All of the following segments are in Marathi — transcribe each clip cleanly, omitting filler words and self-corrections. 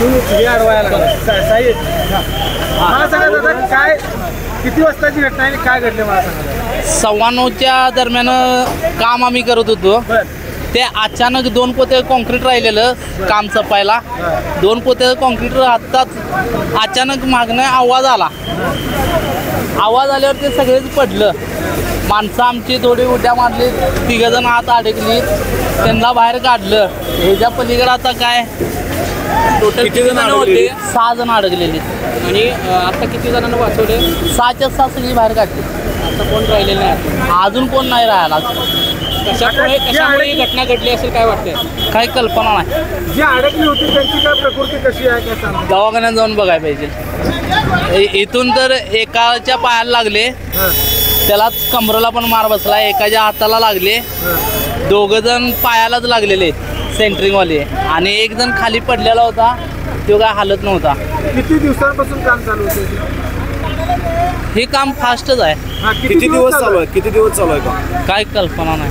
तू हे अडवायला साई मला सांगा दादा, काय किती वाजताची घटना आहे आणि काय घडले मला सांगा. 9:15च्या दरम्यान काम आम्ही करत होतो. ते अचानक 2 पोते कॉन्क्रीट राहिलेलं काम चपायला. 2 पोते कॉन्क्रीट राहताच अचानक मागणं आवाज आला. आवाज आल्यावर ते सगळेच पडलं. माणसं आमची थोडी उड्या मारली. 3 जण आत अडकली, त्यांना बाहेर काढलं. ह्याच्या पलीकडे आता काय टोटल किती जण होते? 6 जण अडकलेली. आणि आता किती जणांना वाचवले? 6च्या 6 सगळी बाहेर काढली. आता कोण राहिलेलं नाही? अजून कोण नाही राहिला. कशामुळे ही घटना घडली असेल काय वाटतंय? काही कल्पना नाही. जी अडकली होती त्यांची काय प्रकृती कशी आहे काय सांगा. दवाखान्यात जाऊन बघायला पाहिजे. इथून तर एकाच्या पायाला लागले, त्यालाच कमरेला पण मार बसला. एकाच्या हाताला लागले. 2 जण पायालाच लागलेले सेंटरिंगवाले, आणि 1 जण खाली पडलेला होता, तो काय हालत नव्हता. किती दिवसांपासून काम चालू होतं? हे काम फास्टच आहे. किती दिवस चालू आहे? किती दिवस चालू आहे का? काय कल्पना नाही.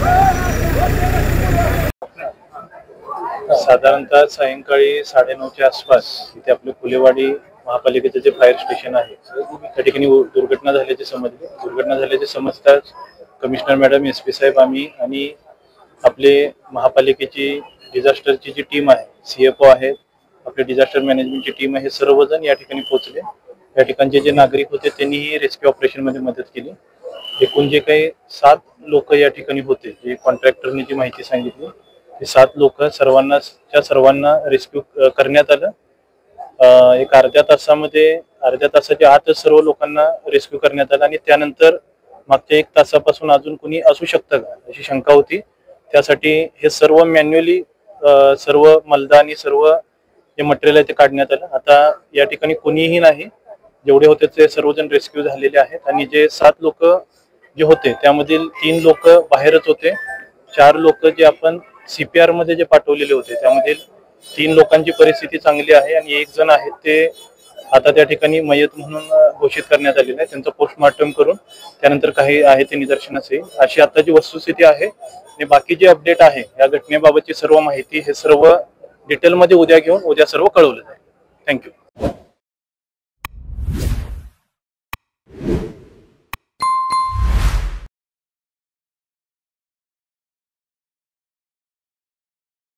साधारणतः सायंकाळी 9:30च्या आसपास इथे आपले फुलेवाडी महापालिकेचं जे फायर स्टेशन आहे त्या ठिकाणी दुर्घटना झाल्याचे समजले. दुर्घटना झाल्याचे समजताच कमिशनर मॅडम, SP साहेब, आम्ही आणि आपले महापालिकेची डिझास्टरची जी टीम आहे, CFO आहेत, आपले डिझास्टर मॅनेजमेंटची टीम आहे, सर्वजण या ठिकाणी पोहोचले. या ठिकाणचे जे नागरिक होते त्यांनीही रेस्क्यू ऑपरेशनमध्ये मदत केली. एकूण जे काही 7 लोक या ठिकाणी होते, जे कॉन्ट्रॅक्टरनी जी माहिती सांगितली, ते 7 लोक सर्वांना रेस्क्यू करण्यात आलं. एक अर्ध्या तासाच्या आतच सर्व लोकांना रेस्क्यू करण्यात आलं. आणि त्यानंतर मागच्या 1 तासापासून अजून कोणी असू शकतं का अशी शंका होती. त्यासाठी हे सर्व मॅन्युअली सर्व मलदा आणि सर्व जे मटेरियल आहे ते काढण्यात आलं. आता या ठिकाणी कोणीही नाही. जेवढे होते ते सर्वजण रेस्क्यू झालेले आहेत. आणि जे 7 लोक जे होते त्यामधील 3 लोक बाहेरच होते. 4 लोक जे आपण CPR मध्ये जे पाठवलेले होते त्यामधील 3 लोकांची परिस्थिती चांगली आहे. आणि 1 जण आहे ते आता त्या ठिकाणी मयत म्हणून घोषित करण्यात आलेलं आहे. त्यांचं पोस्टमॉर्टम करून त्यानंतर काही आहे ते निदर्शनास येईल. अशी आताची वस्तुस्थिती आहे. आणि बाकी जे अपडेट आहे या घटनेबाबतची सर्व माहिती हे सर्व डिटेलमध्ये उद्या घेऊन उद्या सर्व कळवलं जाईल. थँक्यू.